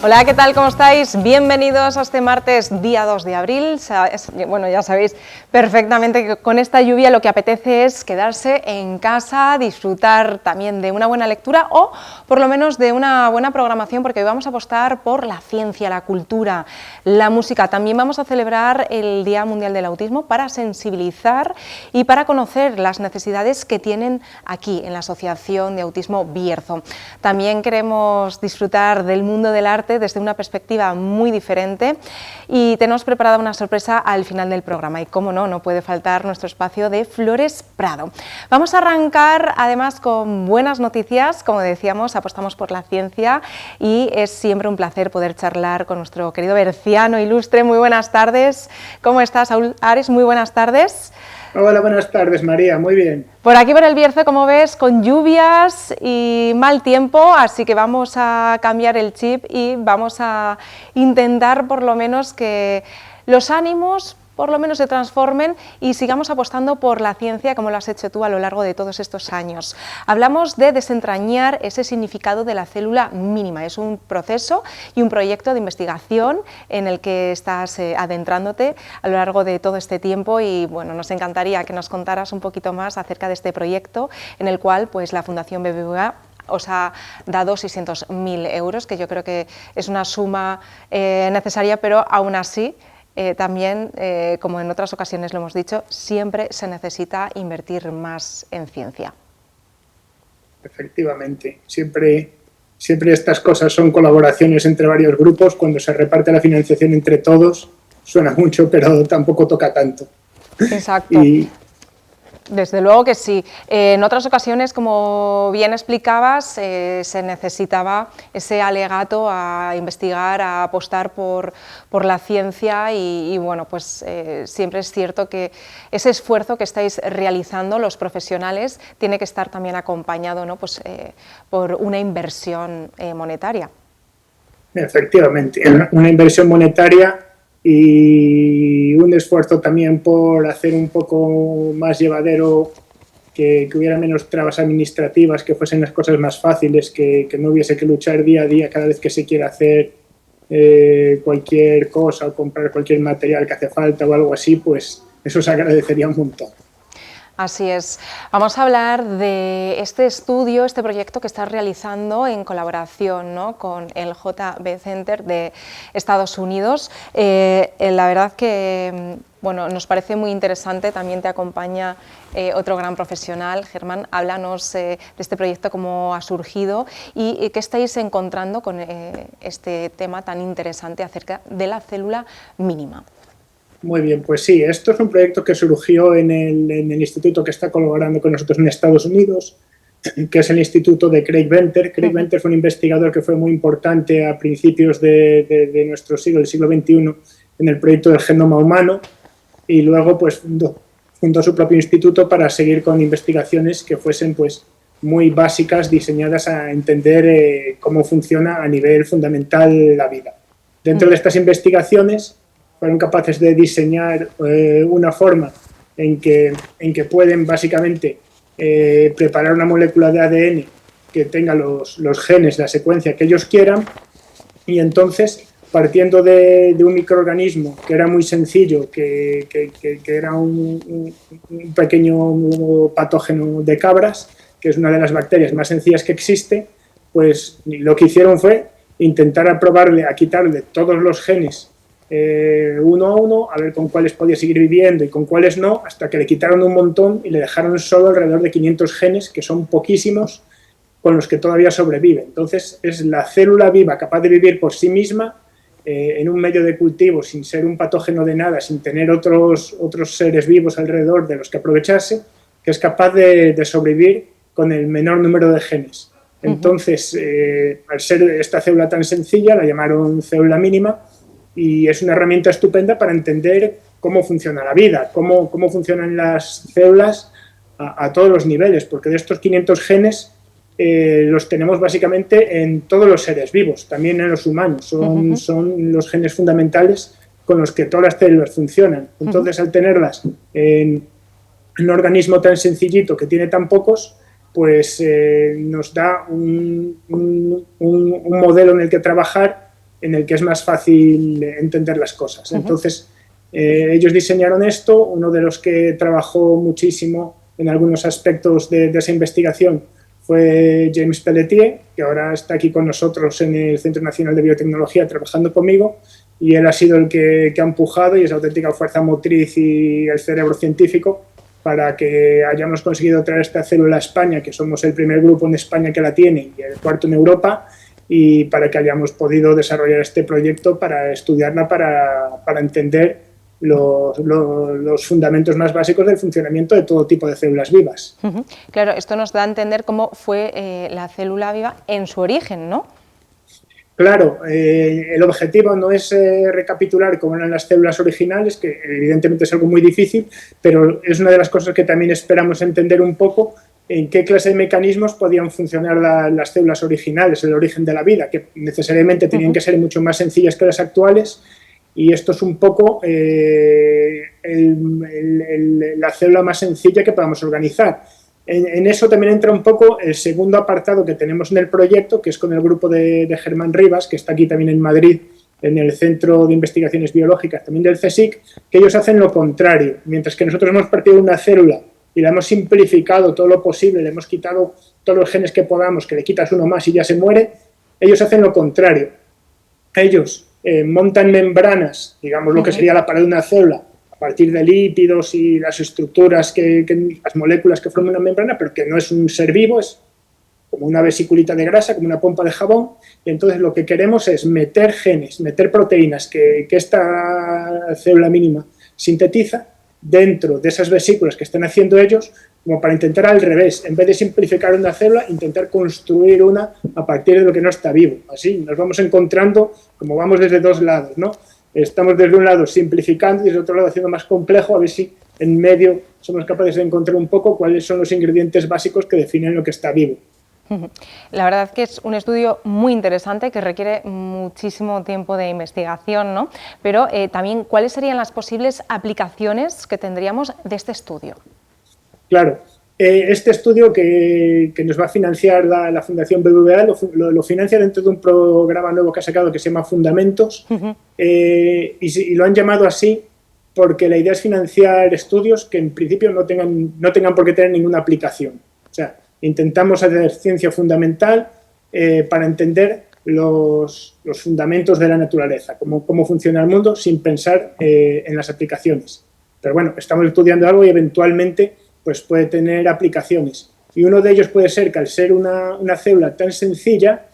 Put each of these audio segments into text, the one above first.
Hola, ¿qué tal? ¿Cómo estáis? Bienvenidos a este martes, día 2 de abril. Bueno, ya sabéis perfectamente que con esta lluvia lo que apetece es quedarse en casa, disfrutar también de una buena lectura o por lo menos de una buena programación, porque hoy vamos a apostar por la ciencia, la cultura, la música. También vamos a celebrar el Día Mundial del Autismo para sensibilizar y para conocer las necesidades que tienen aquí en la Asociación de Autismo Bierzo. También queremos disfrutar del mundo del arte desde una perspectiva muy diferente y tenemos preparada una sorpresa al final del programa y, cómo no, no puede faltar nuestro espacio de Flores Prado. Vamos a arrancar además con buenas noticias. Como decíamos, apostamos por la ciencia y es siempre un placer poder charlar con nuestro querido berciano ilustre. Muy buenas tardes. ¿Cómo estás, Ares? Muy buenas tardes. Hola, buenas tardes, María, muy bien. Por aquí por el Bierzo, como ves, con lluvias y mal tiempo, así que vamos a cambiar el chip y vamos a intentar por lo menos que los ánimos por lo menos se transformen y sigamos apostando por la ciencia como lo has hecho tú a lo largo de todos estos años. Hablamos de desentrañar ese significado de la célula mínima. Es un proceso y un proyecto de investigación en el que estás adentrándote a lo largo de todo este tiempo y bueno, nos encantaría que nos contaras un poquito más acerca de este proyecto en el cual pues la Fundación BBVA os ha dado 600.000 euros, que yo creo que es una suma necesaria, pero aún así también, como en otras ocasiones lo hemos dicho, siempre se necesita invertir más en ciencia. Efectivamente, siempre estas cosas son colaboraciones entre varios grupos. Cuando se reparte la financiación entre todos, suena mucho, pero tampoco toca tanto. Exacto. Desde luego que sí. En otras ocasiones, como bien explicabas, se necesitaba ese alegato a investigar, a apostar por la ciencia y bueno, pues siempre es cierto que ese esfuerzo que estáis realizando los profesionales tiene que estar también acompañado, ¿no? Pues, por una inversión monetaria. Efectivamente, una inversión monetaria y un esfuerzo también por hacer un poco más llevadero, que hubiera menos trabas administrativas, que fuesen las cosas más fáciles, que no hubiese que luchar día a día cada vez que se quiera hacer cualquier cosa o comprar cualquier material que hace falta o algo así, pues eso se agradecería un montón. Así es. Vamos a hablar de este estudio, este proyecto que estás realizando en colaboración, ¿no?, con el JB Center de Estados Unidos. La verdad que bueno, nos parece muy interesante, también te acompaña otro gran profesional. Germán, háblanos de este proyecto, cómo ha surgido y qué estáis encontrando con este tema tan interesante acerca de la célula mínima. Muy bien, pues sí, esto es un proyecto que surgió en el instituto que está colaborando con nosotros en Estados Unidos, que es el instituto de Craig Venter. Craig Venter fue un investigador que fue muy importante a principios de nuestro siglo, el siglo XXI, en el proyecto del genoma humano, y luego pues fundó su propio instituto para seguir con investigaciones que fuesen pues muy básicas, diseñadas a entender cómo funciona a nivel fundamental la vida. Dentro de estas investigaciones fueron capaces de diseñar una forma en que pueden básicamente preparar una molécula de ADN que tenga los genes, la secuencia que ellos quieran, y entonces, partiendo de un microorganismo que era muy sencillo, que era un pequeño patógeno de cabras, que es una de las bacterias más sencillas que existe, pues lo que hicieron fue intentar a quitarle todos los genes uno a uno, a ver con cuáles podía seguir viviendo y con cuáles no, hasta que le quitaron un montón y le dejaron solo alrededor de 500 genes, que son poquísimos, con los que todavía sobrevive. Entonces es la célula viva capaz de vivir por sí misma en un medio de cultivo, sin ser un patógeno de nada, sin tener otros seres vivos alrededor de los que aprovecharse, que es capaz de sobrevivir con el menor número de genes. Entonces, al ser esta célula tan sencilla, la llamaron célula mínima, y es una herramienta estupenda para entender cómo funciona la vida, cómo funcionan las células a todos los niveles, porque de estos 500 genes los tenemos básicamente en todos los seres vivos, también en los humanos. Son los genes fundamentales con los que todas las células funcionan. Entonces, al tenerlas en un organismo tan sencillito que tiene tan pocos, pues nos da un modelo en el que trabajar en el que es más fácil entender las cosas. Entonces, ellos diseñaron esto. Uno de los que trabajó muchísimo en algunos aspectos de esa investigación fue James Pelletier, que ahora está aquí con nosotros en el Centro Nacional de Biotecnología trabajando conmigo, y él ha sido el que ha empujado y es la auténtica fuerza motriz y el cerebro científico para que hayamos conseguido traer esta célula a España, que somos el primer grupo en España que la tiene y el cuarto en Europa, y para que hayamos podido desarrollar este proyecto para estudiarla, para entender los fundamentos más básicos del funcionamiento de todo tipo de células vivas. Claro, esto nos da a entender cómo fue la célula viva en su origen, ¿no? Claro, el objetivo no es recapitular cómo eran las células originales, que evidentemente es algo muy difícil, pero es una de las cosas que también esperamos entender un poco, en qué clase de mecanismos podían funcionar las células originales, el origen de la vida, que necesariamente tenían que ser mucho más sencillas que las actuales, y esto es un poco la célula más sencilla que podamos organizar. En eso también entra un poco el segundo apartado que tenemos en el proyecto, que es con el grupo de Germán Rivas, que está aquí también en Madrid, en el Centro de Investigaciones Biológicas, también del CSIC, que ellos hacen lo contrario. Mientras que nosotros hemos partido de una célula y la hemos simplificado todo lo posible, le hemos quitado todos los genes que podamos, que le quitas uno más y ya se muere, ellos hacen lo contrario. Ellos montan membranas, digamos lo que sería la pared de una célula, a partir de lípidos y las estructuras, las moléculas que forman una membrana, pero que no es un ser vivo, es como una vesiculita de grasa, como una pompa de jabón, y entonces lo que queremos es meter genes, meter proteínas que esta célula mínima sintetiza dentro de esas vesículas que están haciendo ellos, como para intentar al revés, en vez de simplificar una célula, intentar construir una a partir de lo que no está vivo. Así nos vamos encontrando, como vamos desde dos lados, ¿no? Estamos desde un lado simplificando y desde otro lado haciendo más complejo, a ver si en medio somos capaces de encontrar un poco cuáles son los ingredientes básicos que definen lo que está vivo. La verdad que es un estudio muy interesante que requiere muchísimo tiempo de investigación, ¿no? Pero también, ¿cuáles serían las posibles aplicaciones que tendríamos de este estudio? Claro, este estudio que nos va a financiar la Fundación BBVA lo financia dentro de un programa nuevo que ha sacado que se llama Fundamentos, y lo han llamado así porque la idea es financiar estudios que en principio no tengan por qué tener ninguna aplicación. O sea, intentamos hacer ciencia fundamental para entender los fundamentos de la naturaleza, cómo funciona el mundo sin pensar en las aplicaciones. Pero bueno, estamos estudiando algo y eventualmente pues puede tener aplicaciones. Y uno de ellos puede ser que al ser una célula tan sencilla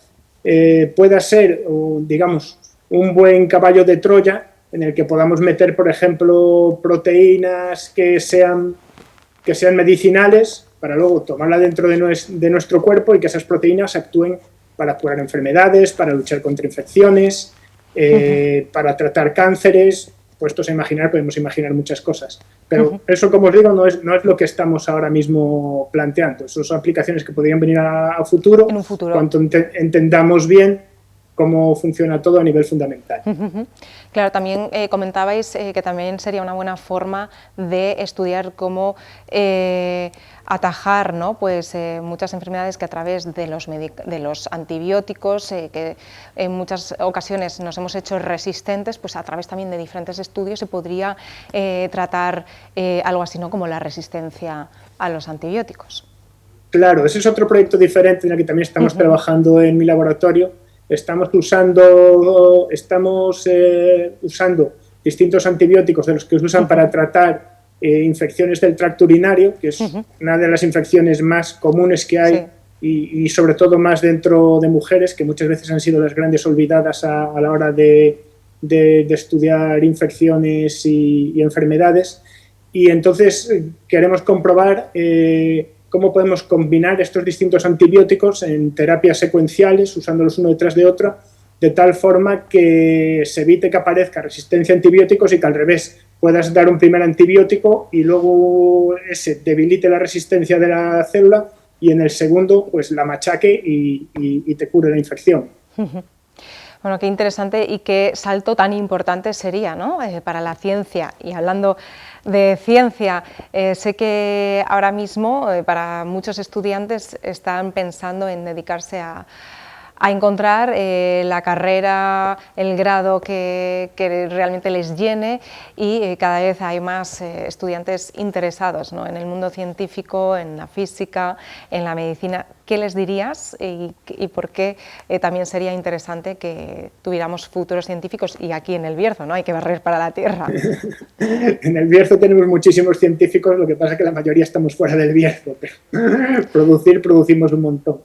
pueda ser, digamos, un buen caballo de Troya en el que podamos meter, por ejemplo, proteínas que sean medicinales para luego tomarla dentro de nuestro cuerpo y que esas proteínas actúen para curar enfermedades, para luchar contra infecciones, para tratar cánceres. Puestos a imaginar, podemos imaginar muchas cosas. Pero eso, como os digo, no es lo que estamos ahora mismo planteando. Esas son aplicaciones que podrían venir a futuro, en un futuro, cuando entendamos bien cómo funciona todo a nivel fundamental. Claro, también comentabais que también sería una buena forma de estudiar cómo atajar, ¿no? Pues, muchas enfermedades que a través de los antibióticos, que en muchas ocasiones nos hemos hecho resistentes, pues a través también de diferentes estudios se podría tratar algo así, ¿no? Como la resistencia a los antibióticos. Claro, ese es otro proyecto diferente en el que también estamos trabajando en mi laboratorio. Estamos usando distintos antibióticos de los que se usan para tratar infecciones del tracto urinario, que es una de las infecciones más comunes que hay, y sobre todo más dentro de mujeres, que muchas veces han sido las grandes olvidadas a la hora de estudiar infecciones y enfermedades. Y entonces queremos comprobar cómo podemos combinar estos distintos antibióticos en terapias secuenciales, usándolos uno detrás de otro, de tal forma que se evite que aparezca resistencia a antibióticos y que al revés puedas dar un primer antibiótico y luego ese debilite la resistencia de la célula y en el segundo pues la machaque y te cure la infección. Bueno, qué interesante y qué salto tan importante sería, ¿no? Para la ciencia. Y hablando de ciencia, sé que ahora mismo para muchos estudiantes están pensando en dedicarse a a encontrar la carrera, el grado que realmente les llene y cada vez hay más estudiantes interesados, ¿no?, en el mundo científico, en la física, en la medicina. ¿Qué les dirías y por qué también sería interesante que tuviéramos futuros científicos y aquí en El Bierzo, ¿no? Hay que barrer para la tierra. En El Bierzo tenemos muchísimos científicos, lo que pasa es que la mayoría estamos fuera del Bierzo, pero producimos un montón.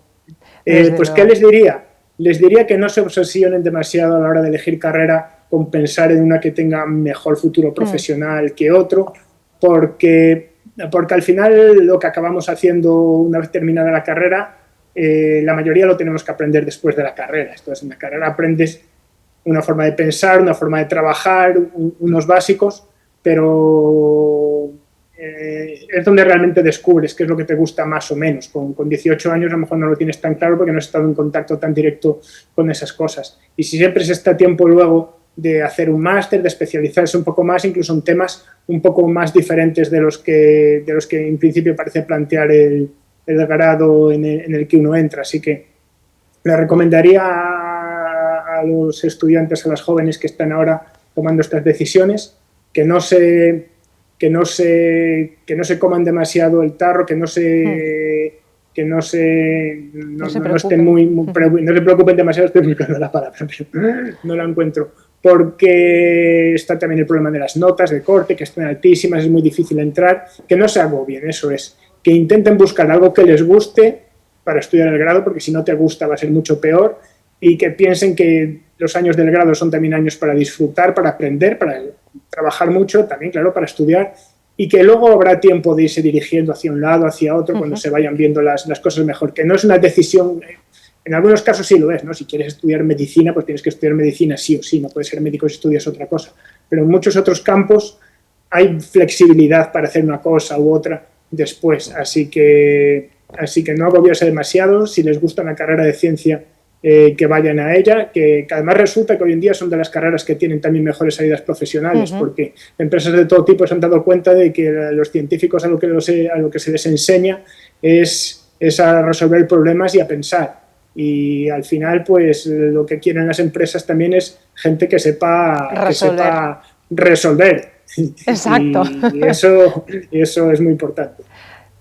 Pues, ¿qué les diría? Les diría que no se obsesionen demasiado a la hora de elegir carrera con pensar en una que tenga mejor futuro profesional que otro, porque al final lo que acabamos haciendo una vez terminada la carrera, la mayoría lo tenemos que aprender después de la carrera. Entonces, en la carrera aprendes una forma de pensar, una forma de trabajar, unos básicos, pero es donde realmente descubres qué es lo que te gusta más o menos. Con 18 años a lo mejor no lo tienes tan claro porque no has estado en contacto tan directo con esas cosas. Y si siempre se está a tiempo luego de hacer un máster, de especializarse un poco más, incluso en temas un poco más diferentes de los que en principio parece plantear el grado en el que uno entra. Así que le recomendaría a los estudiantes, a las jóvenes que están ahora tomando estas decisiones, que no se coman demasiado el tarro, no se preocupen demasiado. Estoy buscando la palabra, pero no la encuentro, porque está también el problema de las notas de corte, que están altísimas, es muy difícil entrar, que no se agobien, eso es, que intenten buscar algo que les guste para estudiar el grado, porque si no te gusta va a ser mucho peor, y que piensen que los años del grado son también años para disfrutar, para aprender, para trabajar mucho, también, claro, para estudiar, y que luego habrá tiempo de irse dirigiendo hacia un lado, hacia otro, cuando se vayan viendo las cosas mejor, que no es una decisión, en algunos casos sí lo es, ¿no? Si quieres estudiar medicina, pues tienes que estudiar medicina sí o sí, no puedes ser médico si estudias otra cosa, pero en muchos otros campos hay flexibilidad para hacer una cosa u otra después, así que no agobiarse demasiado. Si les gusta una carrera de ciencia, que vayan a ella, que además resulta que hoy en día son de las carreras que tienen también mejores salidas profesionales, porque empresas de todo tipo se han dado cuenta de que los científicos a lo que se les enseña es a resolver problemas y a pensar. Y al final, pues lo que quieren las empresas también es gente que sepa resolver. Exacto. Y eso es muy importante.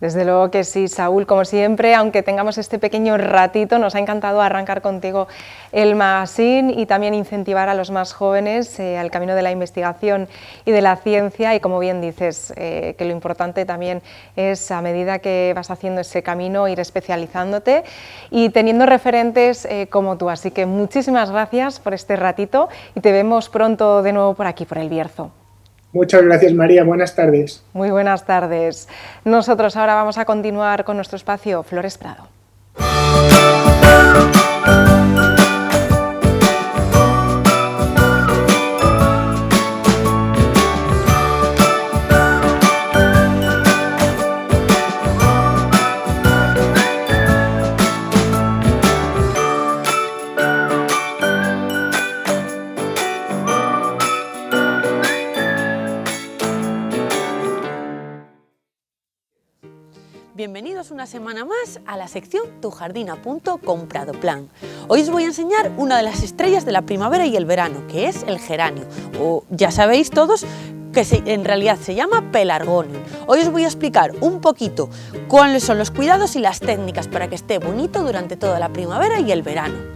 Desde luego que sí, Saúl, como siempre, aunque tengamos este pequeño ratito, nos ha encantado arrancar contigo el magazine y también incentivar a los más jóvenes al camino de la investigación y de la ciencia, y como bien dices, que lo importante también es, a medida que vas haciendo ese camino, ir especializándote y teniendo referentes como tú. Así que muchísimas gracias por este ratito y te vemos pronto de nuevo por aquí, por El Bierzo. Muchas gracias, María. Buenas tardes. Muy buenas tardes. Nosotros ahora vamos a continuar con nuestro espacio Flores Prado. Bienvenidos una semana más a la sección Tu Jardín a Punto con Pradoplan. Hoy os voy a enseñar una de las estrellas de la primavera y el verano, que es el geranio, o ya sabéis todos que en realidad se llama Pelargonium. Hoy os voy a explicar un poquito cuáles son los cuidados y las técnicas para que esté bonito durante toda la primavera y el verano.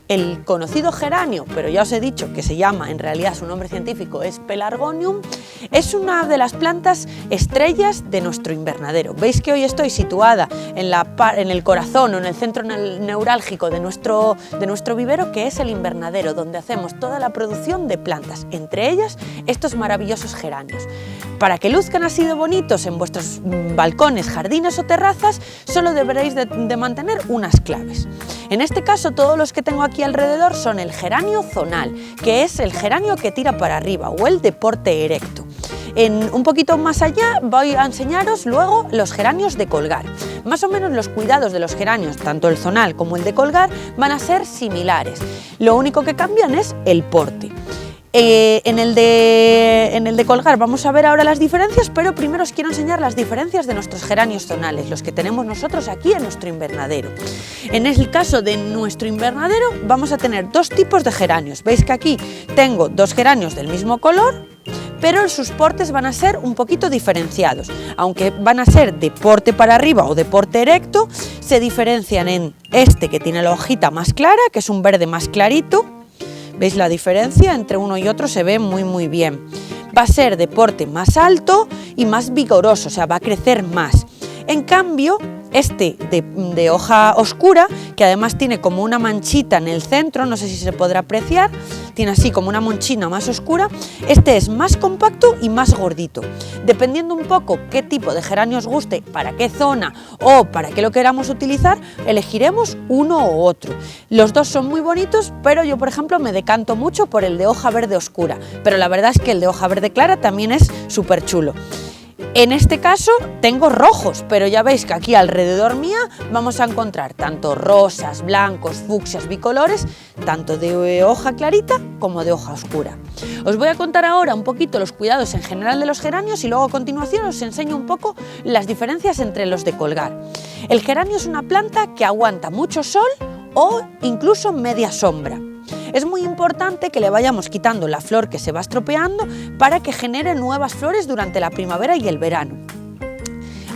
El conocido geranio, pero ya os he dicho que se llama, en realidad su nombre científico es Pelargonium, es una de las plantas estrellas de nuestro invernadero. Veis que hoy estoy situada en el corazón o en el centro neurálgico de nuestro vivero, que es el invernadero, donde hacemos toda la producción de plantas, entre ellas estos maravillosos geranios. Para que luzcan así de bonitos en vuestros balcones, jardines o terrazas, solo deberéis de mantener unas claves. En este caso, todos los que tengo aquí alrededor son el geranio zonal, que es el geranio que tira para arriba, o el de porte erecto. Un poquito más allá voy a enseñaros luego los geranios de colgar. Más o menos los cuidados de los geranios, tanto el zonal como el de colgar, van a ser similares. Lo único que cambian es el porte. En el de colgar vamos a ver ahora las diferencias, pero primero os quiero enseñar las diferencias de nuestros geranios zonales, los que tenemos nosotros aquí en nuestro invernadero. En el caso de nuestro invernadero vamos a tener dos tipos de geranios. Veis que aquí tengo dos geranios del mismo color, pero sus portes van a ser un poquito diferenciados. Aunque van a ser de porte para arriba o de porte erecto, se diferencian en este que tiene la hojita más clara, que es un verde más clarito. ¿Veis la diferencia? Entre uno y otro se ve muy bien. Va a ser de porte más alto y más vigoroso, o sea, va a crecer más. En cambio, este de hoja oscura, que además tiene como una manchita en el centro, no sé si se podrá apreciar, tiene así como una manchina más oscura, este es más compacto y más gordito. Dependiendo un poco qué tipo de geranio os guste, para qué zona o para qué lo queramos utilizar, elegiremos uno u otro. Los dos son muy bonitos, pero yo por ejemplo me decanto mucho por el de hoja verde oscura, pero la verdad es que el de hoja verde clara también es súper chulo. En este caso tengo rojos, pero ya veis que aquí alrededor mía vamos a encontrar tanto rosas, blancos, fucsias, bicolores, tanto de hoja clarita como de hoja oscura. Os voy a contar ahora un poquito los cuidados en general de los geranios y luego a continuación os enseño un poco las diferencias entre los de colgar. El geranio es una planta que aguanta mucho sol o incluso media sombra. Es muy importante que le vayamos quitando la flor que se va estropeando para que genere nuevas flores durante la primavera y el verano.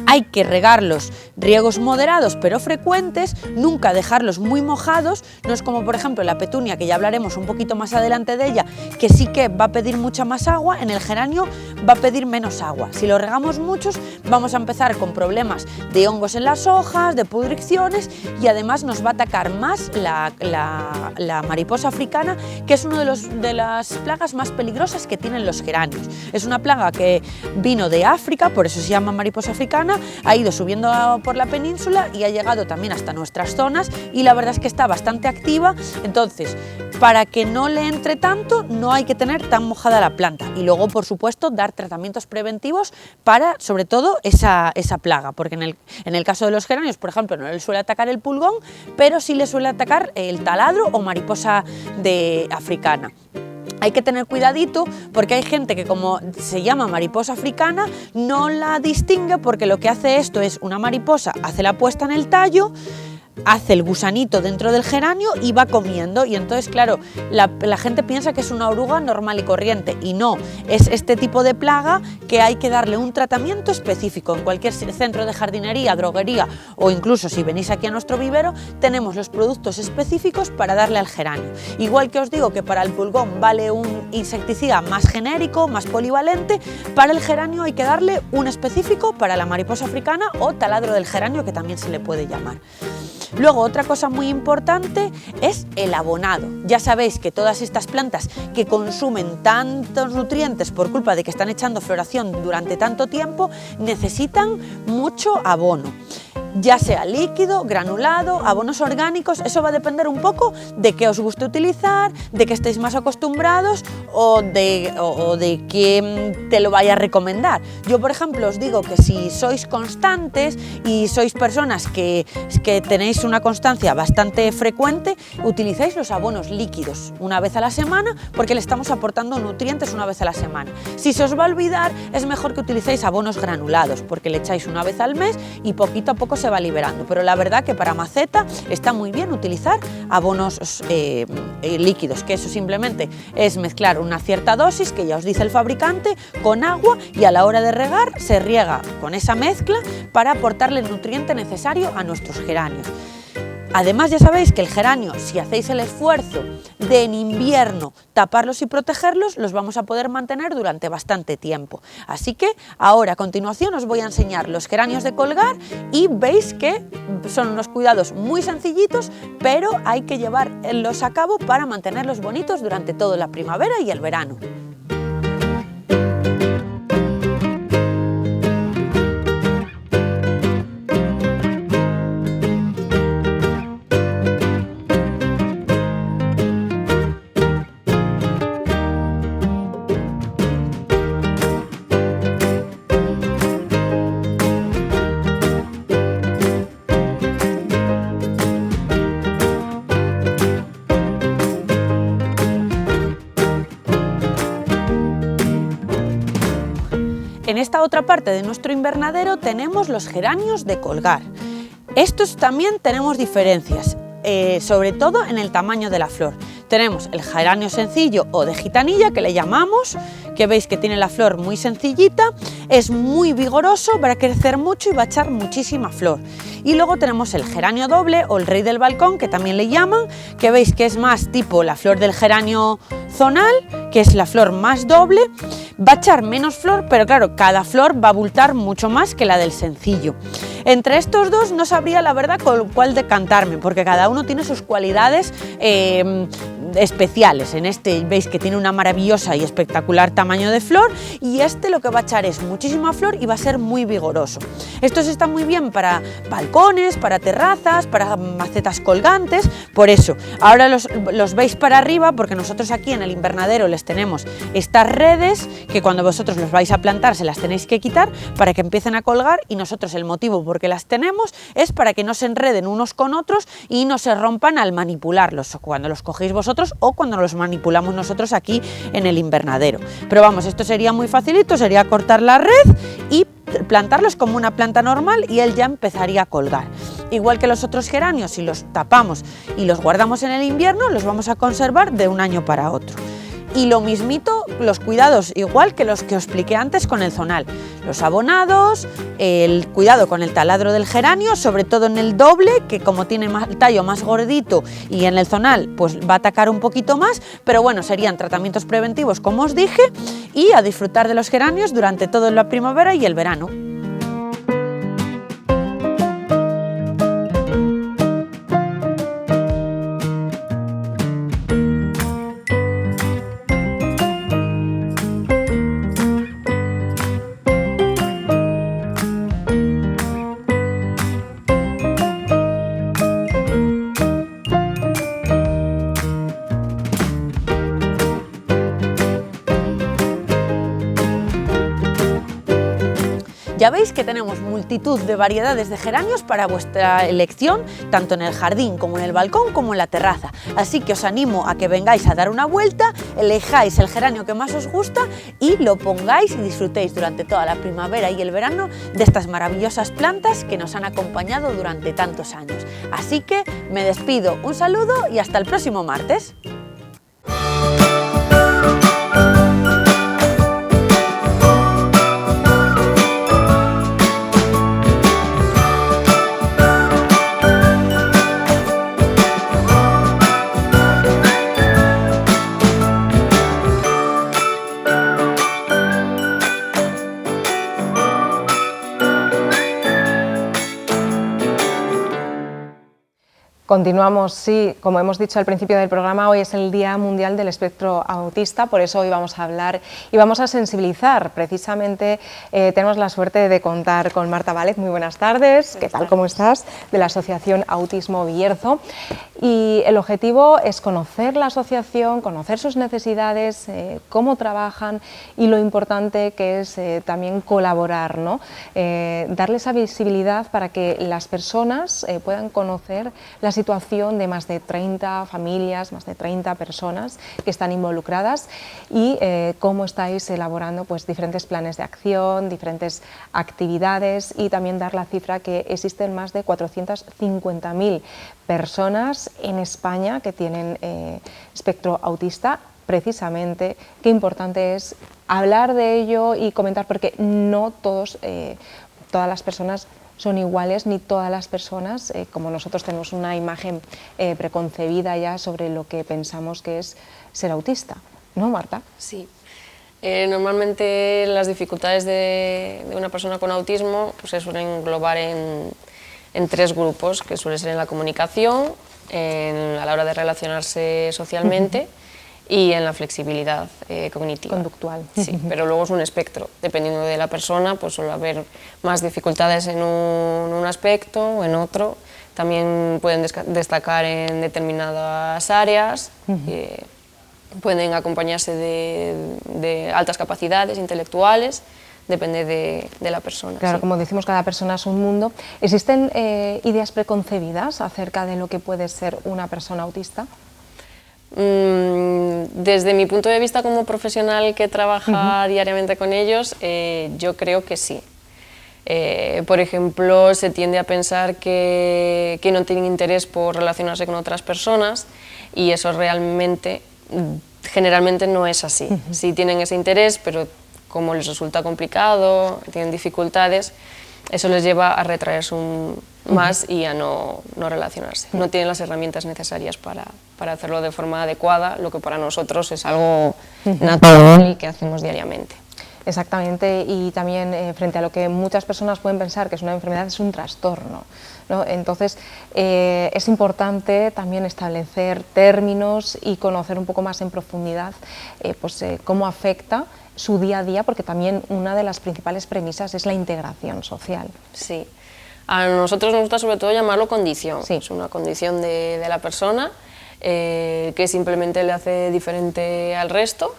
Hay que regarlos, riegos moderados pero frecuentes, nunca dejarlos muy mojados, no es como por ejemplo la petunia, que ya hablaremos un poquito más adelante de ella, que sí que va a pedir mucha más agua, en el geranio va a pedir menos agua. Si lo regamos muchos vamos a empezar con problemas de hongos en las hojas, de pudricciones y además nos va a atacar más la mariposa africana, que es una de las plagas más peligrosas que tienen los geranios. Es una plaga que vino de África, por eso se llama mariposa africana, ha ido subiendo por la península y ha llegado también hasta nuestras zonas y la verdad es que está bastante activa. Entonces, para que no le entre tanto, no hay que tener tan mojada la planta y luego, por supuesto, dar tratamientos preventivos para, sobre todo, esa plaga, porque en el caso de los geranios, por ejemplo, no le suele atacar el pulgón, pero sí le suele atacar el taladro o mariposa africana. Hay que tener cuidadito porque hay gente que, como se llama mariposa africana, no la distingue, porque lo que hace esto es una mariposa, hace la puesta en el tallo, hace el gusanito dentro del geranio y va comiendo, y entonces claro, la gente piensa que es una oruga normal y corriente y no, es este tipo de plaga que hay que darle un tratamiento específico. En cualquier centro de jardinería, droguería o incluso si venís aquí a nuestro vivero, tenemos los productos específicos para darle al geranio. Igual que os digo que para el pulgón vale un insecticida más genérico, más polivalente, para el geranio hay que darle un específico para la mariposa africana o taladro del geranio, que también se le puede llamar. Luego, otra cosa muy importante es el abonado. Ya sabéis que todas estas plantas que consumen tantos nutrientes por culpa de que están echando floración durante tanto tiempo, necesitan mucho abono. Ya sea líquido, granulado, abonos orgánicos, eso va a depender un poco de qué os guste utilizar, de que estéis más acostumbrados o de quién te lo vaya a recomendar. Yo, por ejemplo, os digo que si sois constantes y sois personas que tenéis una constancia bastante frecuente, utilizáis los abonos líquidos una vez a la semana, porque le estamos aportando nutrientes una vez a la semana. Si se os va a olvidar, es mejor que utilicéis abonos granulados, porque le echáis una vez al mes y poquito a poco se va liberando, pero la verdad que para maceta está muy bien utilizar abonos líquidos, que eso simplemente es mezclar una cierta dosis que ya os dice el fabricante con agua, y a la hora de regar se riega con esa mezcla para aportarle el nutriente necesario a nuestros geranios. Además, ya sabéis que el geranio, si hacéis el esfuerzo de en invierno taparlos y protegerlos, los vamos a poder mantener durante bastante tiempo. Así que ahora a continuación os voy a enseñar los geranios de colgar y veis que son unos cuidados muy sencillitos, pero hay que llevarlos a cabo para mantenerlos bonitos durante toda la primavera y el verano. esta otra parte de nuestro invernadero tenemos los geranios de colgar. Estos también tenemos diferencias, sobre todo en el tamaño de la flor. Tenemos el geranio sencillo o de gitanilla, que le llamamos, que veis que tiene la flor muy sencillita, es muy vigoroso, va a crecer mucho y va a echar muchísima flor. Y luego tenemos el geranio doble o el rey del balcón, que también le llaman, que veis que es más tipo la flor del geranio zonal, que es la flor más doble, va a echar menos flor, pero claro, cada flor va a abultar mucho más que la del sencillo. Entre estos dos no sabría la verdad con cuál decantarme, porque cada uno tiene sus cualidades especiales. En este veis que tiene una maravillosa y espectacular tamaño de flor, y este lo que va a echar es muchísima flor y va a ser muy vigoroso. Estos están muy bien para balcones, para terrazas, para macetas colgantes. Por eso ahora los veis para arriba, porque nosotros aquí en el invernadero les tenemos estas redes que cuando vosotros los vais a plantar se las tenéis que quitar para que empiecen a colgar, y nosotros el motivo por qué las tenemos es para que no se enreden unos con otros y no se rompan al manipularlos, cuando los cogéis vosotros o cuando los manipulamos nosotros aquí en el invernadero. Pero vamos, esto sería muy facilito, sería cortar la red y plantarlos como una planta normal y él ya empezaría a colgar. Igual que los otros geranios, si los tapamos y los guardamos en el invierno, los vamos a conservar de un año para otro. Y lo mismito, los cuidados, igual que los que os expliqué antes con el zonal. Los abonados, el cuidado con el taladro del geranio, sobre todo en el doble, que como tiene el tallo más gordito, y en el zonal pues va a atacar un poquito más, pero bueno, serían tratamientos preventivos como os dije, y a disfrutar de los geranios durante toda la primavera y el verano. Ya veis que tenemos multitud de variedades de geranios para vuestra elección, tanto en el jardín como en el balcón como en la terraza. Así que os animo a que vengáis a dar una vuelta, elijáis el geranio que más os gusta y lo pongáis y disfrutéis durante toda la primavera y el verano de estas maravillosas plantas que nos han acompañado durante tantos años. Así que me despido, un saludo y hasta el próximo martes. Continuamos, sí, como hemos dicho al principio del programa, hoy es el Día Mundial del Espectro Autista, por eso hoy vamos a hablar y vamos a sensibilizar. Precisamente tenemos la suerte de contar con Marta Vález. Muy buenas tardes, ¿qué tal? ¿Cómo estás? De la Asociación Autismo Bierzo. Y el objetivo es conocer la asociación, conocer sus necesidades, cómo trabajan y lo importante que es también colaborar, ¿no? Darle esa visibilidad para que las personas puedan conocer la situación de más de 30 familias, más de 30 personas que están involucradas y cómo estáis elaborando pues, diferentes planes de acción, diferentes actividades, y también dar la cifra que existen más de 450.000 personas en España que tienen espectro autista. Precisamente, qué importante es hablar de ello y comentar, porque no todas las personas son iguales, ni todas las personas, como nosotros tenemos una imagen preconcebida ya sobre lo que pensamos que es ser autista, ¿no, Marta? Sí. Normalmente las dificultades de una persona con autismo pues, se suelen englobar en tres grupos, que suele ser en la comunicación, a la hora de relacionarse socialmente y en la flexibilidad cognitiva. Conductual. Sí, pero luego es un espectro. Dependiendo de la persona, pues suele haber más dificultades en un aspecto o en otro. También pueden destacar en determinadas áreas, pueden acompañarse de altas capacidades intelectuales, depende de la persona. Claro, sí. Como decimos, cada persona es un mundo. ¿Existen ideas preconcebidas acerca de lo que puede ser una persona autista? Desde mi punto de vista como profesional que trabaja diariamente con ellos, yo creo que sí. Por ejemplo, se tiende a pensar que no tienen interés por relacionarse con otras personas y eso realmente, generalmente no es así. Sí tienen ese interés, pero como les resulta complicado, tienen dificultades, eso les lleva a retraerse más y a no relacionarse. No tienen las herramientas necesarias para hacerlo de forma adecuada, lo que para nosotros es algo natural y que hacemos diariamente. Exactamente, y también frente a lo que muchas personas pueden pensar que es una enfermedad, es un trastorno, ¿no? Entonces es importante también establecer términos y conocer un poco más en profundidad cómo afecta su día a día, porque también una de las principales premisas es la integración social. Sí, a nosotros nos gusta sobre todo llamarlo condición. Sí. Es una condición de la persona que simplemente le hace diferente al resto,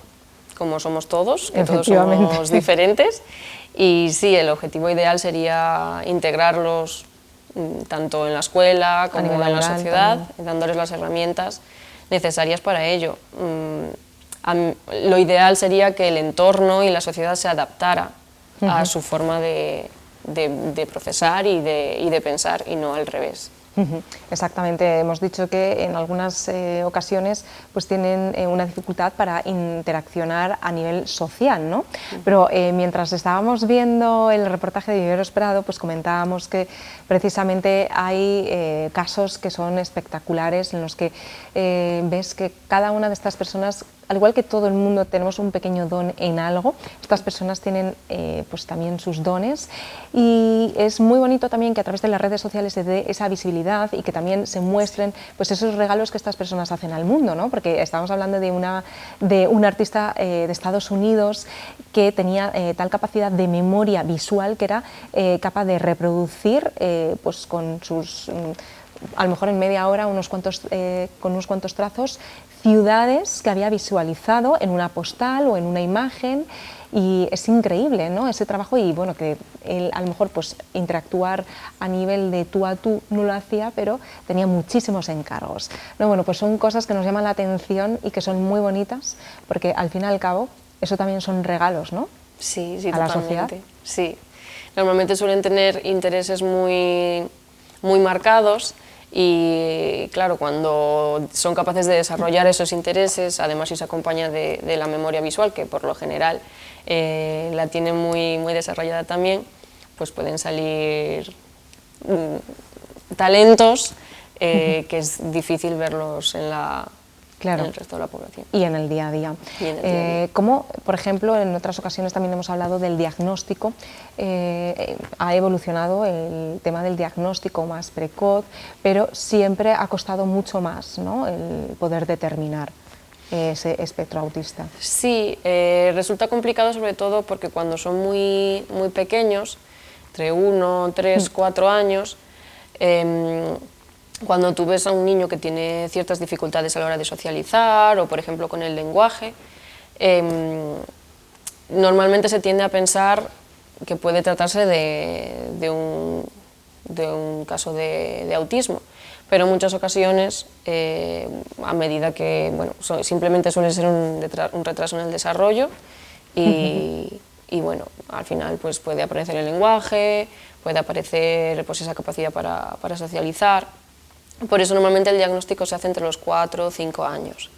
como somos todos, que todos somos diferentes, y sí, el objetivo ideal sería integrarlos tanto en la escuela como en la sociedad, dándoles las herramientas necesarias para ello. Lo ideal sería que el entorno y la sociedad se adaptara a su forma de procesar y de pensar, y no al revés. Exactamente, hemos dicho que en algunas ocasiones pues tienen una dificultad para interaccionar a nivel social, ¿no? Pero mientras estábamos viendo el reportaje de Viveros Prado, pues comentábamos que precisamente hay casos que son espectaculares en los que ves que cada una de estas personas, al igual que todo el mundo tenemos un pequeño don en algo, estas personas tienen pues también sus dones, y es muy bonito también que a través de las redes sociales se dé esa visibilidad y que también se muestren pues esos regalos que estas personas hacen al mundo, ¿no? Porque estamos hablando de un artista de Estados Unidos que tenía tal capacidad de memoria visual que era capaz de reproducir pues con sus a lo mejor en media hora con unos cuantos trazos, ciudades que había visualizado en una postal o en una imagen, y es increíble, ¿no? Ese trabajo, y bueno, que él a lo mejor pues interactuar a nivel de tú a tú no lo hacía, pero tenía muchísimos encargos, ¿no? Bueno, pues son cosas que nos llaman la atención y que son muy bonitas, porque al fin y al cabo eso también son regalos, ¿no? Sí, a la sociedad. Sí, normalmente suelen tener intereses muy marcados, y claro, cuando son capaces de desarrollar esos intereses, además si se acompaña de la memoria visual, que por lo general la tienen muy desarrollada también, pues pueden salir talentos que es difícil verlos en el resto de la población. Y en el día a día. Como, por ejemplo, en otras ocasiones también hemos hablado del diagnóstico, ha evolucionado el tema del diagnóstico más precoz, pero siempre ha costado mucho más, ¿no?, el poder determinar ese espectro autista. Sí, resulta complicado sobre todo porque cuando son muy pequeños, entre 1, 3, 4 años, cuando tú ves a un niño que tiene ciertas dificultades a la hora de socializar o, por ejemplo, con el lenguaje, normalmente se tiende a pensar que puede tratarse de un caso de autismo, pero en muchas ocasiones, a medida que, bueno, simplemente suele ser un retraso en el desarrollo y bueno, al final pues puede aparecer el lenguaje, puede aparecer pues esa capacidad para socializar. Por eso normalmente el diagnóstico se hace entre los 4 o 5 años.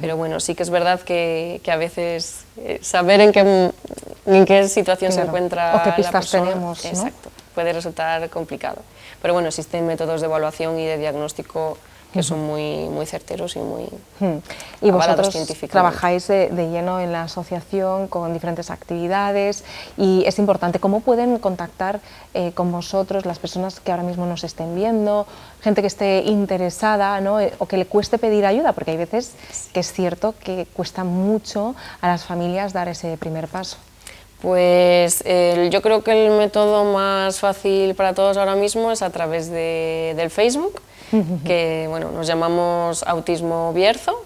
Pero bueno, sí que es verdad que a veces saber en qué situación se encuentra o qué pistas la persona, tenemos, ¿no? Exacto, puede resultar complicado. Pero bueno, existen métodos de evaluación y de diagnóstico que son muy certeros y muy Y vosotros científicamente. Trabajáis de lleno en la asociación con diferentes actividades, y es importante. ¿Cómo pueden contactar con vosotros las personas que ahora mismo nos estén viendo, gente que esté interesada, ¿no?, o que le cueste pedir ayuda? Porque hay veces que es cierto que cuesta mucho a las familias dar ese primer paso. Pues yo creo que el método más fácil para todos ahora mismo es a través del Facebook, que bueno, nos llamamos Autismo Bierzo.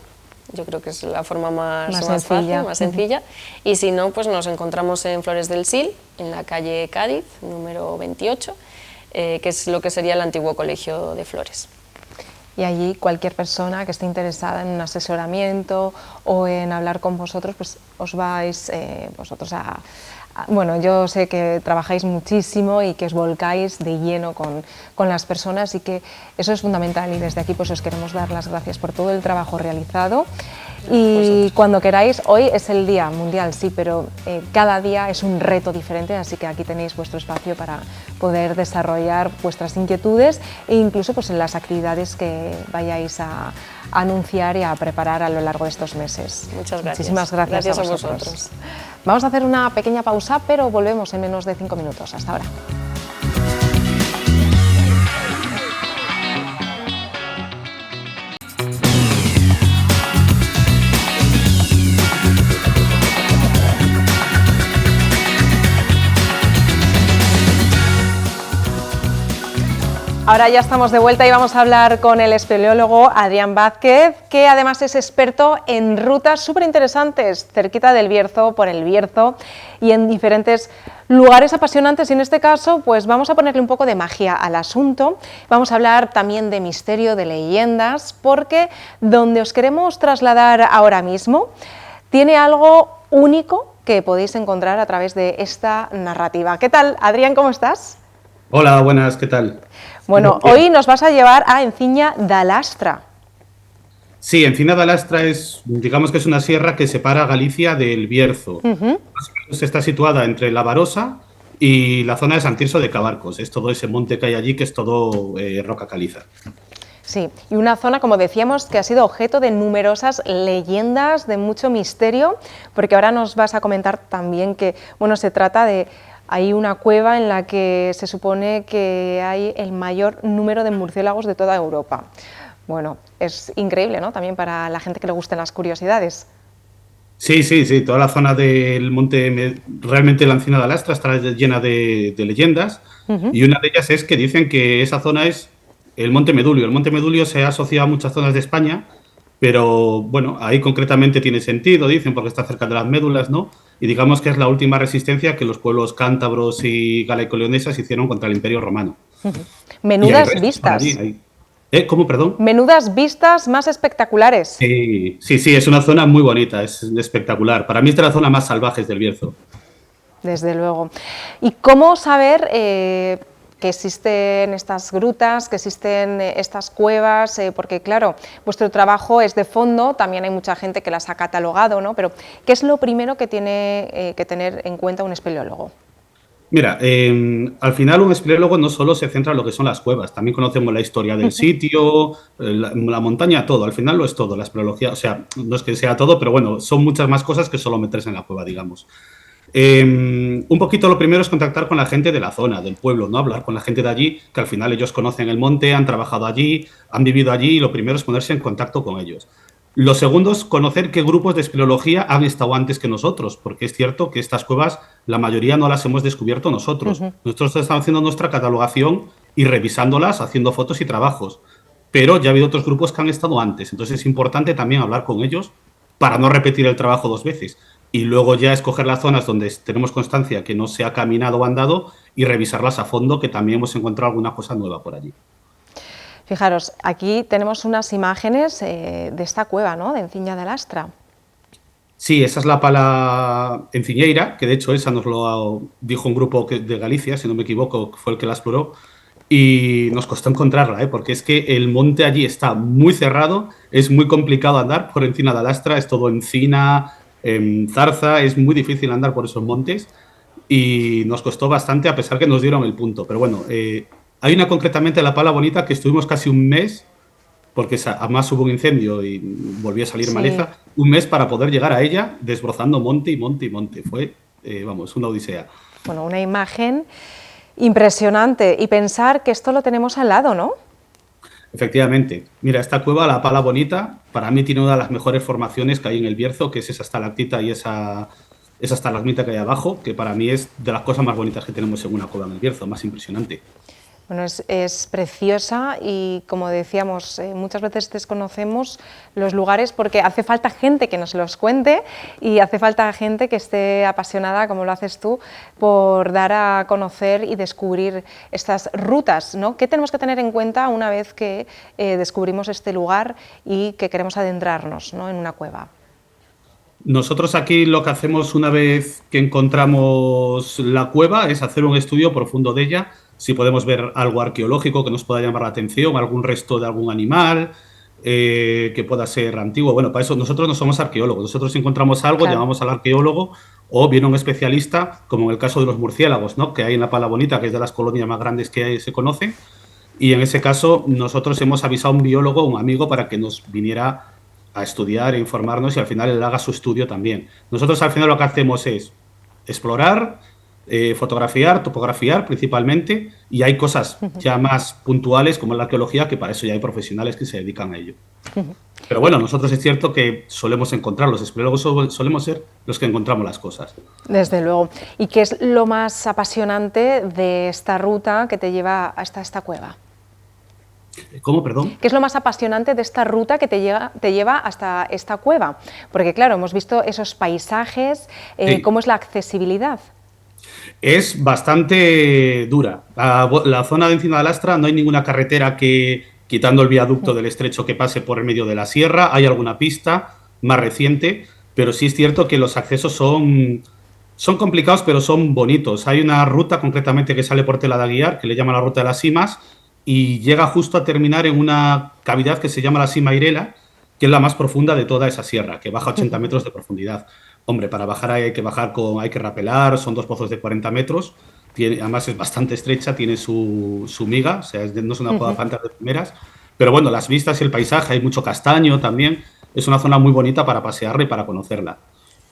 Yo creo que es la forma más fácil, más sencilla. Y si no, pues nos encontramos en Flores del Sil, en la calle Cádiz, número 28, que es lo que sería el antiguo Colegio de Flores. y allí cualquier persona que esté interesada en un asesoramiento o en hablar con vosotros, pues os vais vosotros a... Bueno, yo sé que trabajáis muchísimo y que os volcáis de lleno con las personas y que eso es fundamental, y desde aquí pues os queremos dar las gracias por todo el trabajo realizado. Y cuando queráis, hoy es el Día Mundial, sí, pero cada día es un reto diferente, así que aquí tenéis vuestro espacio para poder desarrollar vuestras inquietudes e incluso pues en las actividades que vayáis a anunciar y a preparar a lo largo de estos meses. Muchas gracias. Muchísimas gracias, a vosotros. Vamos a hacer una pequeña pausa, pero volvemos en menos de 5 minutos. Hasta ahora. Ahora ya estamos de vuelta y vamos a hablar con el espeleólogo Adrián Vázquez, que además es experto en rutas súper interesantes cerquita del Bierzo, por el Bierzo y en diferentes lugares apasionantes, y en este caso pues vamos a ponerle un poco de magia al asunto. Vamos a hablar también de misterio, de leyendas, porque donde os queremos trasladar ahora mismo tiene algo único que podéis encontrar a través de esta narrativa. ¿Qué tal, Adrián? ¿Cómo estás? Hola, buenas, ¿qué tal? Bueno, hoy nos vas a llevar a Enciña da Lastra. Sí, Enciña da Lastra es, digamos que es una sierra que separa Galicia del Bierzo. Más o menos está situada entre La Barosa y la zona de San Tirso de Cabarcos. Es todo ese monte que hay allí, que es todo roca caliza. Sí, y una zona, como decíamos, que ha sido objeto de numerosas leyendas, de mucho misterio, porque ahora nos vas a comentar también que, bueno, se trata de... Hay una cueva en la que se supone que hay el mayor número de murciélagos de toda Europa. Bueno, es increíble, ¿no? También para la gente que le gusten las curiosidades. Sí, sí, sí. Toda la zona del monte, realmente la Encina da Lastra está llena de leyendas. Y una de ellas es que dicen que esa zona es el Monte Medulio. El Monte Medulio se ha asociado a muchas zonas de España, pero bueno, ahí concretamente tiene sentido, dicen, porque está cerca de las médulas, ¿no? Y digamos que es la última resistencia que los pueblos cántabros y galaico-leonesas hicieron contra el Imperio Romano. Menudas vistas. ¿Cómo, perdón? Menudas vistas más espectaculares. Sí, sí, sí, es una zona muy bonita, es espectacular. Para mí es de las zonas más salvajes del Bierzo. Desde luego. ¿Y cómo saber que existen estas grutas, que existen estas cuevas? Porque claro, vuestro trabajo es de fondo, también hay mucha gente que las ha catalogado, ¿no? Pero ¿qué es lo primero que tiene que tener en cuenta un espeleólogo? Mira, al final un espeleólogo no solo se centra en lo que son las cuevas, también conocemos la historia del sitio, la montaña, todo, al final lo es todo, la espeleología, o sea, no es que sea todo, pero bueno, son muchas más cosas que solo meterse en la cueva, digamos. Un poquito lo primero es contactar con la gente de la zona, del pueblo, ¿no? Hablar con la gente de allí, que al final ellos conocen el monte, han trabajado allí, han vivido allí, y lo primero es ponerse en contacto con ellos. Lo segundo es conocer qué grupos de espeleología han estado antes que nosotros, porque es cierto que estas cuevas, la mayoría no las hemos descubierto nosotros. Nosotros estamos haciendo nuestra catalogación y revisándolas, haciendo fotos y trabajos, pero ya ha habido otros grupos que han estado antes, entonces es importante también hablar con ellos para no repetir el trabajo dos veces. Y luego ya escoger las zonas donde tenemos constancia que no se ha caminado o andado y revisarlas a fondo, que también hemos encontrado alguna cosa nueva por allí. Fijaros, aquí tenemos unas imágenes de esta cueva, ¿no?, de Enciña da Lastra. Sí, esa es la pala enciñeira, que de hecho esa nos lo dijo un grupo de Galicia, si no me equivoco, fue el que la exploró, y nos costó encontrarla, porque es que el monte allí está muy cerrado, es muy complicado andar por Enciña da Lastra, es todo encina, zarza, es muy difícil andar por esos montes y nos costó bastante a pesar que nos dieron el punto, pero bueno, hay una concretamente, la Pala Bonita, que estuvimos casi un mes, porque además hubo un incendio y volvió a salir maleza, un mes para poder llegar a ella, desbrozando monte y monte y monte. Fue, vamos, una odisea. Bueno, una imagen impresionante, y pensar que esto lo tenemos al lado, ¿no? Efectivamente. Mira, esta cueva, la Pala Bonita, para mí tiene una de las mejores formaciones que hay en el Bierzo, que es esa estalactita y esa estalagmita que hay abajo, que para mí es de las cosas más bonitas que tenemos en una cueva en el Bierzo, más impresionante. Bueno, es preciosa y, como decíamos, muchas veces desconocemos los lugares porque hace falta gente que nos los cuente y hace falta gente que esté apasionada, como lo haces tú, por dar a conocer y descubrir estas rutas, ¿no? ¿Qué tenemos que tener en cuenta una vez que descubrimos este lugar y que queremos adentrarnos, ¿no?, en una cueva? Nosotros aquí lo que hacemos una vez que encontramos la cueva es hacer un estudio profundo de ella, si podemos ver algo arqueológico que nos pueda llamar la atención, algún resto de algún animal que pueda ser antiguo. Bueno, para eso nosotros no somos arqueólogos, nosotros si encontramos algo llamamos al arqueólogo o viene un especialista, como en el caso de los murciélagos, ¿no?, que hay en la Pala Bonita, que es de las colonias más grandes que se conocen, y en ese caso nosotros hemos avisado a un biólogo, un amigo, para que nos viniera a estudiar e informarnos y al final él haga su estudio también. Nosotros al final lo que hacemos es explorar, fotografiar, topografiar principalmente, y hay cosas ya más puntuales como la arqueología, que para eso ya hay profesionales que se dedican a ello. Pero bueno, nosotros es cierto que solemos encontrar, los espeleólogos solemos ser los que encontramos las cosas. Desde luego. ¿Y qué es lo más apasionante de esta ruta que te lleva hasta esta cueva? ¿Cómo, perdón? ¿Qué es lo más apasionante de esta ruta que te lleva hasta esta cueva? Porque claro, hemos visto esos paisajes, Sí. ¿cómo es la accesibilidad? Es bastante dura. La zona de Encina de Lastra no hay ninguna carretera que, quitando el viaducto del Estrecho, que pase por el medio de la sierra. Hay alguna pista más reciente, pero sí es cierto que los accesos son complicados, pero son bonitos. Hay una ruta concretamente que sale por Tela de Aguiar, que le llaman la Ruta de las Simas, y llega justo a terminar en una cavidad que se llama la Sima Irela, que es la más profunda de toda esa sierra, que baja 80 metros de profundidad. Hombre, para bajar hay que rapelar, son 2 pozos de 40 metros, además es bastante estrecha, tiene su miga, o sea, no es una cueva fantas de primeras, pero bueno, las vistas y el paisaje, hay mucho castaño también, es una zona muy bonita para pasearla y para conocerla.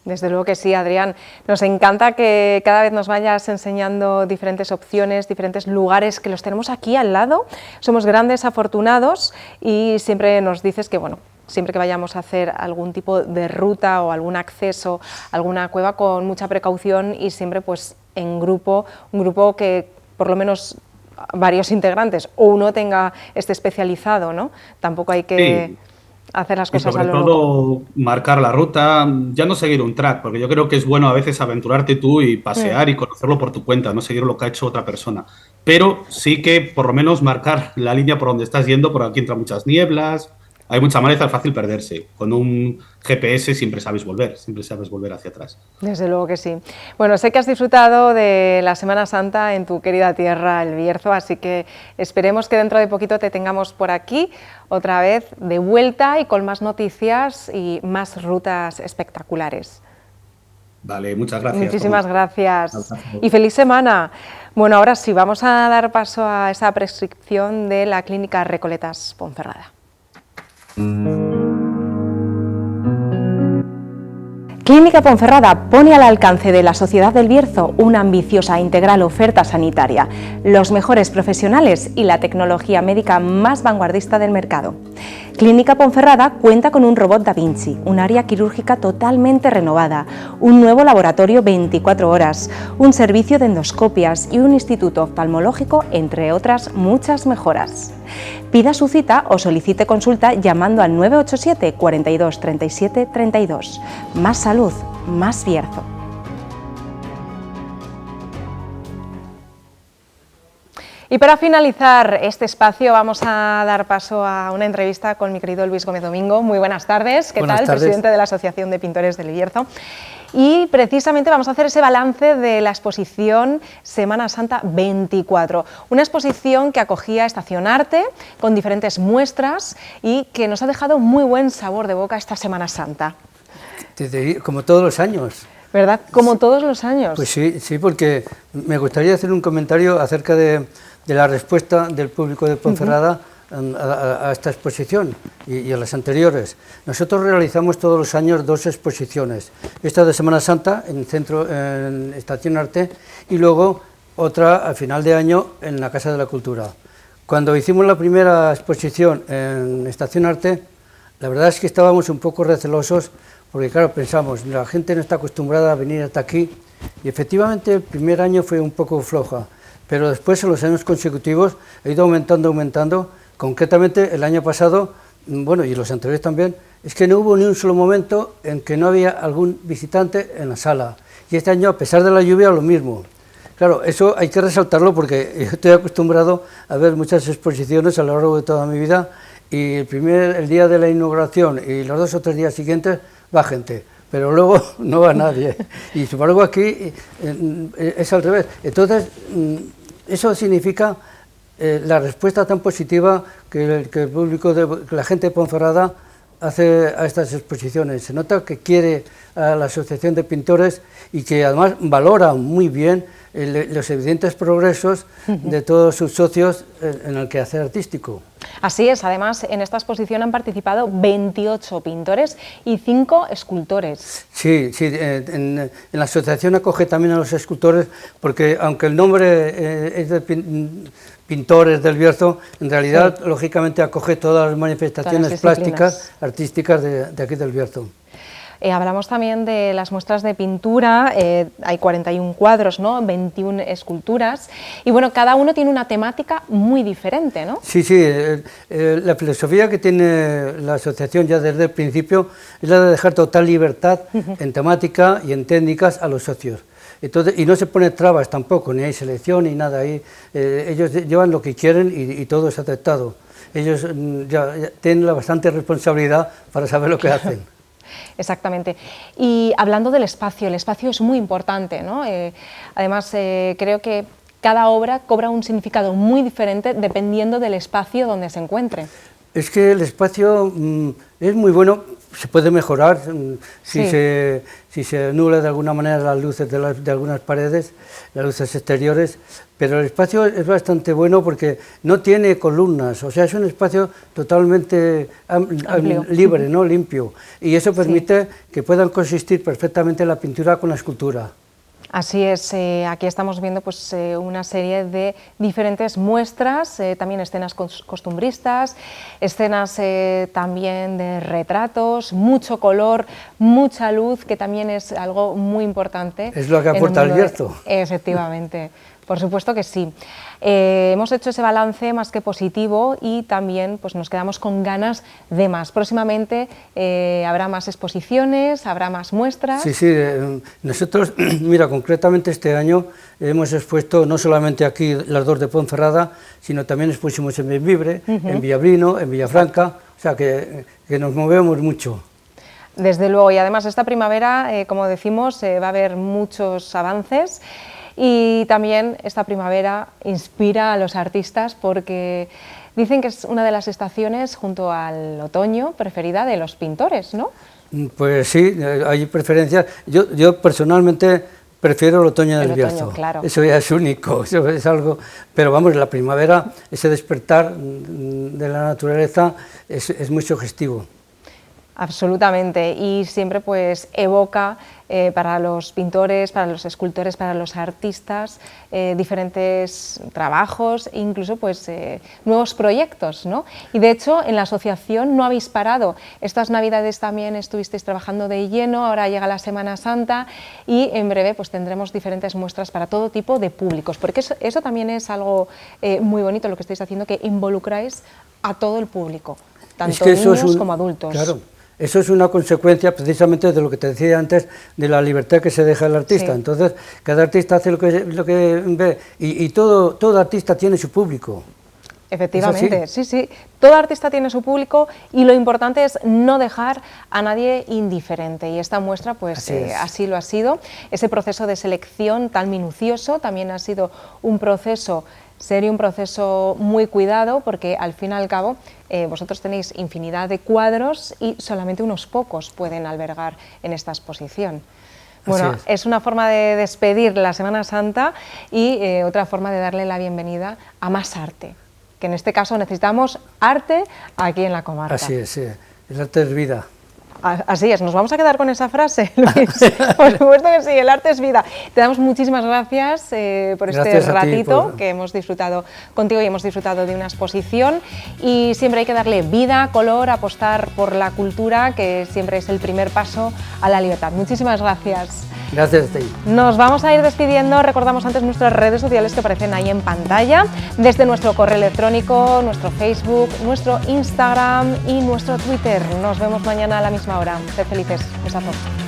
Desde luego que sí, Adrián. Nos encanta que cada vez nos vayas enseñando diferentes opciones, diferentes lugares, que los tenemos aquí al lado. Somos grandes afortunados y siempre nos dices que, bueno, siempre que vayamos a hacer algún tipo de ruta o algún acceso a alguna cueva, con mucha precaución y siempre pues en grupo, un grupo que por lo menos varios integrantes o uno esté especializado, ¿no? Tampoco hay que... Sí. Hacer las cosas y sobre a lo todo loco. marcar la ruta, ya no seguir un track, porque yo creo que es bueno a veces aventurarte tú y pasear y conocerlo por tu cuenta, no seguir lo que ha hecho otra persona. Pero sí que por lo menos marcar la línea por donde estás yendo, por aquí entran muchas nieblas, hay mucha maleza, es fácil perderse. Con un GPS siempre sabes volver hacia atrás. Desde luego que sí. Bueno, sé que has disfrutado de la Semana Santa en tu querida tierra, El Bierzo, así que esperemos que dentro de poquito te tengamos por aquí otra vez de vuelta y con más noticias y más rutas espectaculares. Vale, muchas gracias. Muchísimas gracias y feliz semana. Bueno, ahora sí, vamos a dar paso a esa prescripción de la Clínica Recoletas Ponferrada. Clínica Ponferrada pone al alcance de la Sociedad del Bierzo una ambiciosa e integral oferta sanitaria, los mejores profesionales y la tecnología médica más vanguardista del mercado. Clínica Ponferrada cuenta con un robot Da Vinci, un área quirúrgica totalmente renovada, un nuevo laboratorio 24 horas, un servicio de endoscopias y un instituto oftalmológico, entre otras muchas mejoras. Pida su cita o solicite consulta llamando al 987 42 37 32. Más salud, más Bierzo. Y para finalizar este espacio vamos a dar paso a una entrevista con mi querido Luis Gómez Domingo. Muy buenas tardes, ¿qué tal? Presidente de la Asociación de Pintores del Bierzo. Y precisamente vamos a hacer ese balance de la exposición Semana Santa 24, una exposición que acogía Estación Arte con diferentes muestras y que nos ha dejado muy buen sabor de boca esta Semana Santa. Como todos los años. ¿Verdad? Como todos los años. Pues sí, porque me gustaría hacer un comentario acerca de la respuesta del público de Ponferrada a esta exposición y a las anteriores. Nosotros realizamos todos los años 2 exposiciones, esta de Semana Santa en Estación Arte y luego otra al final de año en la Casa de la Cultura. Cuando hicimos la primera exposición en Estación Arte, la verdad es que estábamos un poco recelosos porque claro, pensamos, la gente no está acostumbrada a venir hasta aquí y efectivamente el primer año fue un poco floja, pero después en los años consecutivos ha ido aumentando, concretamente el año pasado, bueno, y los anteriores también, es que no hubo ni un solo momento en que no había algún visitante en la sala, y este año, a pesar de la lluvia, lo mismo. Claro, eso hay que resaltarlo porque yo estoy acostumbrado a ver muchas exposiciones a lo largo de toda mi vida, y el día de la inauguración y los 2 o 3 días siguientes va gente, pero luego no va nadie, y sin embargo aquí es al revés. Entonces, eso significa la respuesta tan positiva que el público, que la gente de Ponferrada hace a estas exposiciones. Se nota que quiere a la Asociación de Pintores y que además valora muy bien los evidentes progresos de todos sus socios en el quehacer artístico. Así es, además en esta exposición han participado 28 pintores y 5 escultores. Sí, en la asociación acoge también a los escultores, porque aunque el nombre es de Pintores del Bierzo, en realidad, lógicamente, acoge todas las manifestaciones plásticas, artísticas de aquí del Bierzo. Hablamos también de las muestras de pintura, hay 41 cuadros, ¿no? 21 esculturas, y bueno, cada uno tiene una temática muy diferente, ¿no? Sí, la filosofía que tiene la asociación ya desde el principio es la de dejar total libertad en temática y en técnicas a los socios. Entonces, y no se pone trabas tampoco, ni hay selección ni nada ahí, ellos llevan lo que quieren y todo es aceptado. Ellos ya tienen bastante responsabilidad para saber lo que hacen. Exactamente. Y hablando del espacio, el espacio es muy importante, ¿no? Además, creo que cada obra cobra un significado muy diferente dependiendo del espacio donde se encuentre. Es que el espacio es muy bueno, se puede mejorar si se anula de alguna manera las luces de algunas paredes, las luces exteriores, pero el espacio es bastante bueno porque no tiene columnas, o sea, es un espacio totalmente libre, ¿no? Limpio, y eso permite que puedan coexistir perfectamente la pintura con la escultura. Así es, aquí estamos viendo pues, una serie de diferentes muestras, también escenas costumbristas, escenas también de retratos, mucho color, mucha luz, que también es algo muy importante. Es lo que aporta el Bierzo. Efectivamente. Por supuesto que sí. Hemos hecho ese balance más que positivo y también pues, nos quedamos con ganas de más. Próximamente habrá más exposiciones, habrá más muestras. Sí, nosotros, mira, concretamente este año hemos expuesto no solamente aquí las 2 de Ponferrada, sino también expusimos en Bembibre, en Villablino, en Villafranca, o sea que nos movemos mucho. Desde luego, y además esta primavera, como decimos, va a haber muchos avances. Y también esta primavera inspira a los artistas porque dicen que es una de las estaciones, junto al otoño, preferida de los pintores, ¿no? Pues sí, hay preferencias. Yo personalmente prefiero el otoño del Bierzo. Claro. Eso ya es único, eso es algo. Pero vamos, la primavera, ese despertar de la naturaleza es muy sugestivo. Absolutamente, y siempre pues evoca para los pintores, para los escultores, para los artistas, diferentes trabajos, incluso pues nuevos proyectos, ¿no? Y de hecho en la asociación no habéis parado. Estas navidades también estuvisteis trabajando de lleno, ahora llega la Semana Santa y en breve pues tendremos diferentes muestras para todo tipo de públicos, porque eso también es algo muy bonito lo que estáis haciendo, que involucráis a todo el público, tanto niños como adultos. Claro. Eso es una consecuencia precisamente de lo que te decía antes, de la libertad que se deja al artista. Sí. Entonces, cada artista hace lo que ve y todo artista tiene su público. Efectivamente, sí. Todo artista tiene su público y lo importante es no dejar a nadie indiferente. Y esta muestra, pues así lo ha sido. Ese proceso de selección tan minucioso también ha sido un proceso serio, un proceso muy cuidado, porque al fin y al cabo vosotros tenéis infinidad de cuadros y solamente unos pocos pueden albergar en esta exposición. Bueno, es una forma de despedir la Semana Santa y otra forma de darle la bienvenida a más arte, que en este caso necesitamos arte aquí en la comarca. Así es, el arte es vida. Así es, ¿nos vamos a quedar con esa frase, Luis? Por supuesto que sí, el arte es vida. Te damos muchísimas gracias por este ratito que hemos disfrutado contigo y hemos disfrutado de una exposición, y siempre hay que darle vida, color, apostar por la cultura, que siempre es el primer paso a la libertad. Muchísimas gracias. Gracias a ti. Nos vamos a ir despidiendo. Recordamos antes nuestras redes sociales que aparecen ahí en pantalla, desde nuestro correo electrónico, nuestro Facebook, nuestro Instagram y nuestro Twitter. Nos vemos mañana a la misma hora. Sed felices. Un besazo.